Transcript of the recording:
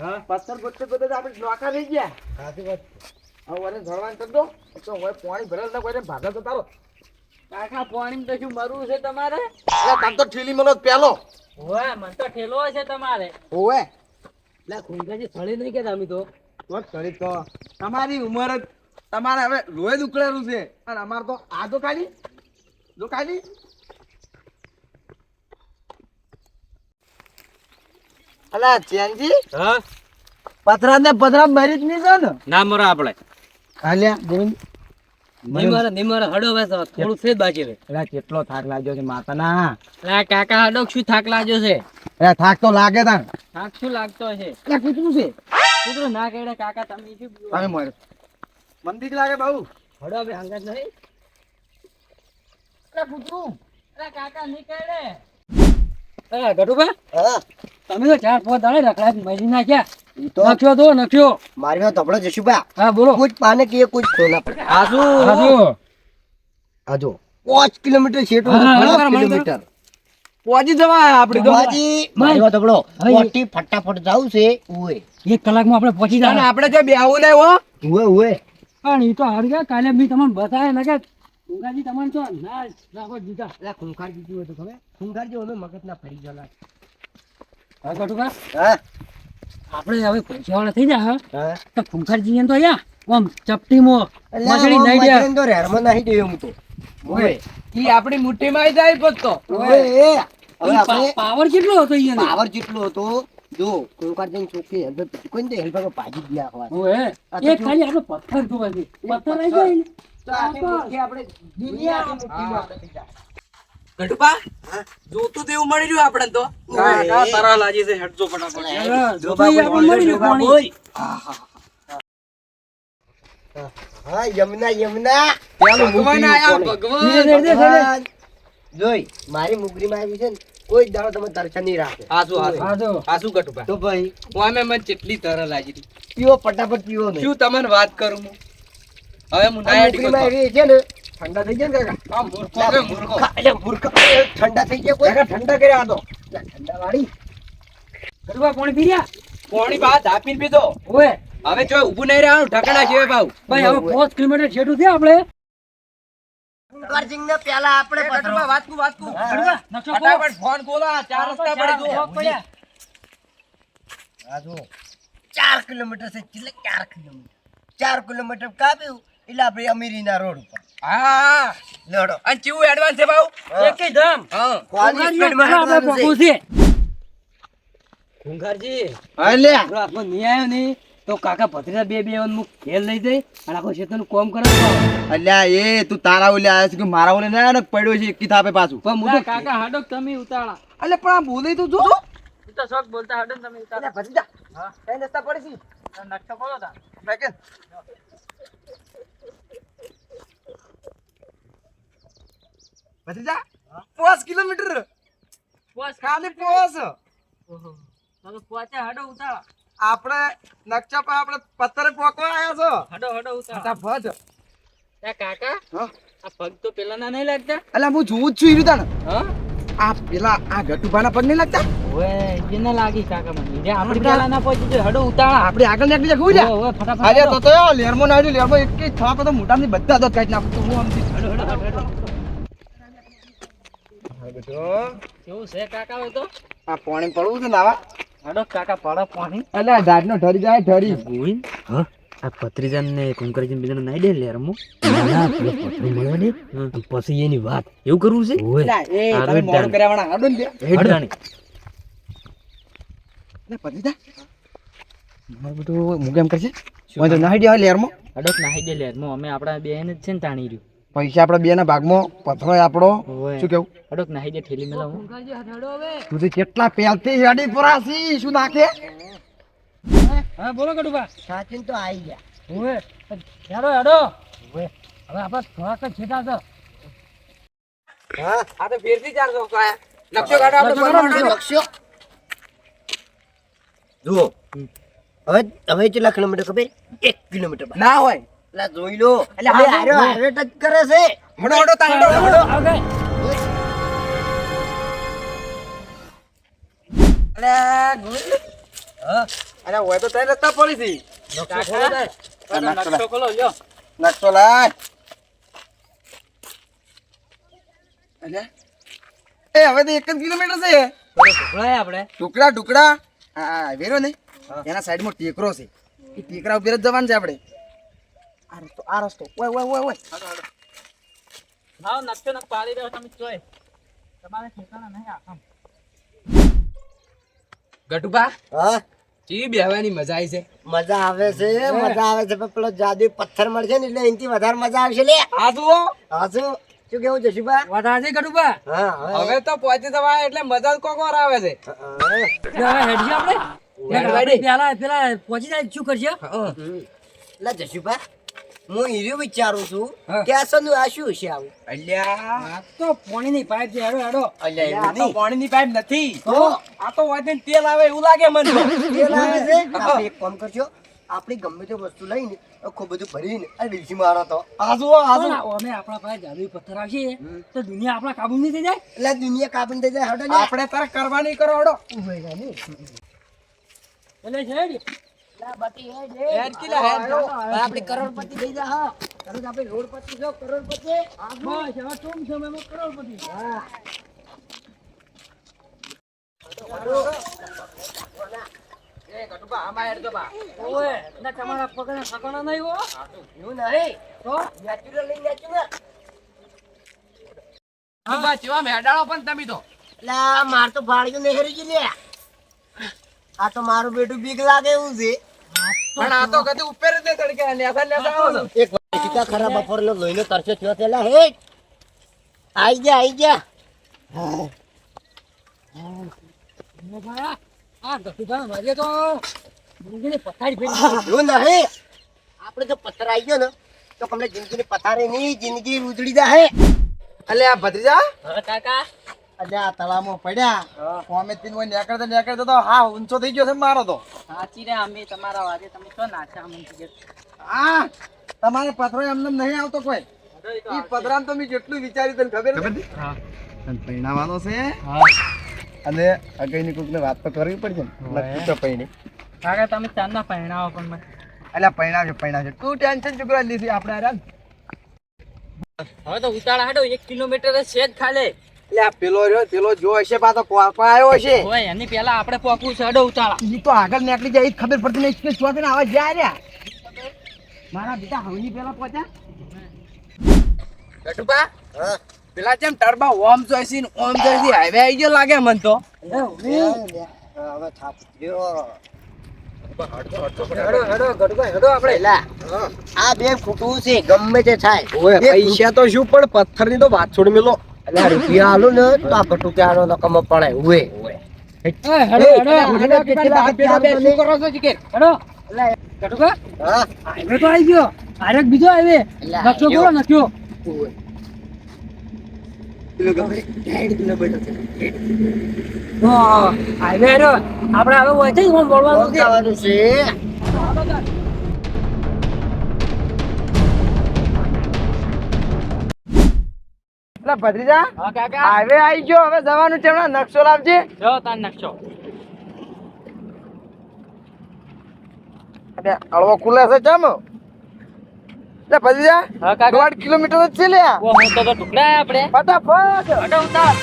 હા પથ્થર બોત્તર બધા આપણે નોકા થઈ ગયા. સાચી વાત. હવે વરે જળવાન કરી દો તો હવે પાણી ભરેલ ના કોઈને ભાગા તો તારો. કાકા પાણી તો શું મરવું છે તમારે? એટલે તમ તો ઠીલી મનો પેલો ઓય મને તો ઠેલો છે તમારે. ઓવે એટલે ખુંગાજી સળી નહીં કે તમે તો. વાત કરી તો તમારી ઉંમર જ તમારે હવે લોહી ઉકળેલું છે અને અમાર તો આ તો ખાલી જો ખાલી અલા ચેનજી હા પથરા ને પથરા મરી જ નહીં છે ને ના મરો આપણે. હાલ્યા ગોવિંદ નિમર હડો વેસો થોડું છે જ બાકી રે. અલા કેટલો થાક લાગ્યો છે માતાના. અલા કાકા હડો શું થાક લાગ્યો છે? અલા થાક તો લાગે તાણ. થાક શું લાગતો છે? અલા કૂતરું છે કૂતરો ના કેડે કાકા તમે શું બીવો? તમે મર મંદિર લાગે બહુ હડો બે હંગાત નહીં. અલા કૂતરું અલા કાકા નહીં કેડે. અલા ગટુબા હા તમે તો 4-5 દાડે રખડા મરી નાખ્યા. ઈ તો નખ્યો તો નખ્યો. મારી વાત તબડો જશુભા. હા બોલો. કુછ પાને કે કુછ ખોના પડે. હાજુ આજો 5 કિલોમીટર છેટો હા, 5 બરાબર, કિલોમીટર. પહોંચી જવાય આપણે તો બાજી મારી વાત તબડો હા, ઓટી ફટાફટ જાવ છે ઓય 1 કલાકમાં આપણે પહોંચી અને જવાનું. આપણે જે બેહવું નહીં હો ઓય ઓય પણ ઈ તો હાર ગયા કાલે મેં તમને બતાવે ને કે ઉગાજી તમને તો ના રાખો દીધા. અલા ખૂંખાર જીતું હતું ખબર ખૂંખાર જેવો અમે મગજ ના ફરી ગયેલા. હા ગટુબા હા આપણે હવે પૈસાવાળા થઈ જાય હા તો ફુંખારજી તો યા આમ ચપટીમાં અલા મસળી નાઈ દે. મજરેન તો રેરમાં નાહી દેયો હું તો ઓય ઈ આપણી મુઠ્ઠીમાં આવી જાય પત્તો ઓય એ હવે આપણે પાવર કેટલો હતો ઈ પાવર જેટલો હતો જો ખૂંખાર જઈને ચોખ્ખી હેલ્પ કોઈને હેલ્પ પાજી જ નાખવા ઓએ એક ખાલી આપણે પથ્થર જોવા છે. પથ્થર આવી જાય ને તો આખી મુઠ્ઠી આપણે દુનિયાની મુઠ્ઠીમાં આપણે થઈ જાય. ગઢુબા જોતું તો એવું મળી રહ્યું આપણે તો કાકા, તારા લાજી છે હેડજો ફટાફટ જો ભાઈ આપણે મળી રહ્યું પાણી. હા યમુના યમુના ભગવાન આયા ભગવાન ભગવાન. જોઈ મારી મુગરીમાં આવી છે ને કોઈ દાડો તમે તરછા નહીં રાખે હાસુ હા જો હાસુ ગઢુબા તો ભાઈ ઓમે મને કેટલી તર લાગી હતી પીવો ફટાફટ પીવો ને શું તમને વાત કરું હું હવે હું આ નાયા ટીકો મુગરીમાં આવી છે ને ઠંડા થઈ ગયા ને કાકા આ મૂર્ખો કે મૂર્ખો એટલે મૂર્ખા ઠંડા થઈ ગયા કોઈ કાકા ઠંડા કર્યા તો ઠંડા વાળી ગટુબા પાણી પી રહ્યા. પોણી બા ધાપીને પીધો ઓએ હવે જો ઊભું નહીં રહેવાનું ઢકડા છે ભાવ ભાઈ હવે 5 કિલોમીટર છેટું છે આપણે. કુંભારસિંહ ને પેલા આપણે પથરો વાતકું ગટુબા નકશો બોલો. ફટાફટ ફોન ખોલો આ ચાર રસ્તા પડી જો પડ્યા. આ જો 4 કિલોમીટર છે એટલે 4 કિલોમીટર 4 કિલોમીટર કાપ્યું એટલે આપણે અમીરીના રોડ ઉપર હા લડો અને ચેવું એડવાન્સ છે ભાવ એકેય ધામ. હા કોની ફુંખારજી સ્પીડમાં આપણે હાલવાનું પગું છે? છે. ફુંખારજી હાલે આપણો આત્મા નહીં આવ્યો નહીં તો કાકા ભત્રીજા બે મુક ઘેર લઈ જઈ અને આખો ક્ષેત્રનું કોમ કરે તો. અલ્યા એ તું તારા ઓલે આવ્યો છે કે મારા ઓલે ના ને પડ્યો છે એકી થાપે પાછું પણ હું તો કાકા હાડો તમે ઉતાળા. અલે પણ આ બોલે તું જો ઈ તો શોખ બોલતા હાડો ને તમે ઉતાળા. ભત્રીજા કઈ રસ્તા પડી છે નકશો બોલો તા. બેકે ભતીજા 5 કિલોમીટર બસ ખાલી 5 ઓહો. તમે પહોંચ્યા હાડો ઉતાળા. આપણે નકશા પર આપણે પથ્થરે પોકવા આવ્યા છો હાડો ઉતાળા. ફટાફટ એ કાકા હા આ પગ તો પેલાના નહીં લાગતા? અલ્યા હું જોઉં જ છું ઈરું તાને હા આ પેલા આ ગટુભાના પગ નહીં લાગતા ઓએ એને લાગી કાકા મને જે આપણે પેલાના પહોંચી જાય હાડો ઉતાળા. આપણે આગળ નીકળી જા ગુજા ઓએ ફટાફટ અરે હાડો. તો લેરમો નાડ્યું લેરમો એક જ થાપ તો મોટાની બધા દોત કાઢી નાખું હું આમથી હાડો. બેટો કેવું છે કાકા હવે તો? આ પાણી પડવું છે નાવા હાડો કાકા પડો પાણી. અલ્યા ઢાઢનો ઠરી જાય ઠરી ગોવિંદ હા આ પત્રીજાન ને કુંકરજીન બીજાને નાઈ દે લેરમો ના પેલો પત્રી મળવા દે પછી એની વાત એવું કરવું છે અલ્યા એ તમે મોડું કર્યા વાળા હાડો ને હેડડાણી ને પતિતા મારું બધું મુકેમ કરશે હું તો નાહી દે લેરમો હડક નાહી દે લેરમો અમે આપણા બેન જ છે ને તાણી રહ્યું પૈસા આપણા બે ના ભાગમાં પથરો આપણો ઓય. શું કેવું હડક નાહી દે ઠેલી મેલા હું તું તો કેટલા પેલથી હેડી પરાસી શું નાખે હા બોલો કડુબા સાચીન તો આવી ગયા ઓએ હેડો હેડો ઓએ હવે આપણા થોડાક જ છેટા છે હા આ તો ફેરથી 400 આયા નકશો કાઢો આપણે નકશો કાઢો. ફરવાનો. લક્ષ્યો જુઓ હવે કેટલા કિલોમીટર ખબર 1 કિલોમીટર બહાર. ના હોય એટલે જોઈ લો એટલે હા, હારો હા. હારો ટચ કરે છે હડો હડો તાંડો હડો આગળ અલ્યા ગોવિંદ હા અને હોય તો તઈ રસ્તા પડી હતી. નકશો ખોલો લ્યો. નકશો લાય. અલ્યા. એ હવે તો 1 જ કિલોમીટર છે. આપણે ટુકડા હા વેરો ને એના સાઈડમાં ટેકરો છે. એ ટેકરા ઉપર જ જવાનું છે આપણે. આ રસ્તો ઓય હા નકશો નક પાડી રહ્યો તમે જોઈ તમારે ઠેકાણા નહીં આખા ગટુબા હા ચી બેહવાની મજા આવી છે. મજા આવે છે પણ પેલો જાદુ પથ્થર મળશે ને એટલે એનાથી વધારે મજા આવશે લે. આ જુઓ હા શું કેવું જશુભા? વધારે છે ગટુબા. હા હવે તો પહોંચી જવાય એટલે મજા જ કોકોર આવે છે. પેલા પહોંચી જાય શું કરશે લા જશુભા હું હીરો વિચારું છું કે આ શું હશે આવું? અલ્યા તો પાણી ની પાઇપ છે હેડો હેડો અલ્યા આ તો પાણીની પાઇપ નથી. તો આ તો વાંચીને તેલ આવે એવું લાગે મને તો. તેલ આવે છે. આપણે એક કામ કરજો, આપણે ગમે તે વસ્તુ લઈને આખું બધું ભરીને આ ડીસી મારો તો આ જુઓ આ જુઓ. અમે આપણા પાસે જાદુઈ પથ્થર આવશે તો દુનિયા આપણા કાબુ નહીં થઈ જાય. એટલે દુનિયા કાબીને થઈ જાય. હટો ને. આપણે તારે કરવાની કરો હડો. એટલે છે હેડ કિલા હેડ. આપણે કરોડપતિ થઈ જા. હા તરત આપણે રોડપતિ છો, કરોડપતિ. બસ હવે ટૂંક સમયમાં કરોડપતિ. હા એ ગટુબા આમાં હેડ તો બા. ઓય ના તમારા પગના ઠકાણા નહીં હો એવું નહીં તો નેચરલ લઈ નેચરલ. ગટુબા ચેવા મેડાળો પણ તમે તો. લા માર તો ભાડ્યું નહીં હરી ગયું લે. આ તો મારું બેટું બીક લાગે એવું છે. પણ આ તો કદી ઉપર જ નહીં તડકે નેસા નેસા આવો છો. એક વાર ખરાબ બપોરનો લોહીનો તરસો થયો તેલા હે આઈ જા ભાઈ આ ગટુભા મારે તો જિંદગીની પથારી ફેરી એવું નહીં. આપણે જો પથ્થર આવી ગયો ને તો તમને જિંદગીની પથારી નહીં, જિંદગી ઉજળી જાય. અલ્યા ભત્રીજા હા કાકા અલ્યા તળાવમાં પડ્યા કોમે તીન હોય નીકળતા તો હા ઊંચો થઈ ગયો છે મારો તો. સાચી રે અમે તમારા વાજે તમે તો નાચા અમને હા તમારે પથરો એમને નહીં આવતો કોઈ. ઈ પથરામ તો મેં જેટલું વિચાર્યું તને ખબર છે? તને પૈણાવાનો છે અને અગઈની કોકને વાત તો કરવી પડશે ને નક્કી તો પૈણી. કાકા તમે ચાંદના પહેણાવો પણ મને અલ્યા પૈણાવશે તું ટેન્શન ચૂકવા લીધી આપણે આરામ. હવે તો ઉતાળા હાડો 1 કિલોમીટર જ છે જ ખાલે અલ્યા પેલો જો હશે પાછો આવ્યો હશે. હોય એની પહેલા આપણે પોકવું છે હાડો ઉતાળા ઈ તો આગળ નીકળી જાય ઈ ખબર પડતી નહીં કે શું આવા જાય રહ્યા. મારા બેટા હવની પેલા પહોંચ્યા. ગટુબા હા પેલા જેમ ટર્બા ઓમ જોઈસી ને ઓમ જોઈસી હાઈવે આવી ગયો લાગે મન તો. હવે થાપ ગયો. પેલા, આ બે ફૂટવું છે ગમે તે થાય. પૈસા તો શું પણ પથ્થર ની તો વાત છોડ મેલો. એટલે રૂપિયા આલું ને તો આ ભટુ ક્યારો નકમ પડે ઉએ. શું કરો છો ચિકન? હેડો ગટુભા હા હાઈવે તો આવી ગયો આરેક બીજો હાઈવે એટલે નકશો બોલો નક્યો હાઈવે હેડો આપણે હવે હોય છે બોલવાનું છે જવાનું છે. એટલે ભત્રીજા હા કાકા હાઈવે આવી ગયો હવે જવાનું છે હમણાં નકશો લાવજે. જો તાર નકશો અને હળવો ખુલે છે ચમ એટલે ભત્રીજા હા કાકા 1.5 કિલોમીટર જ છે લે. ઓ હું તો ટુકડા આપણે ફટાફટ હટો ઉતાર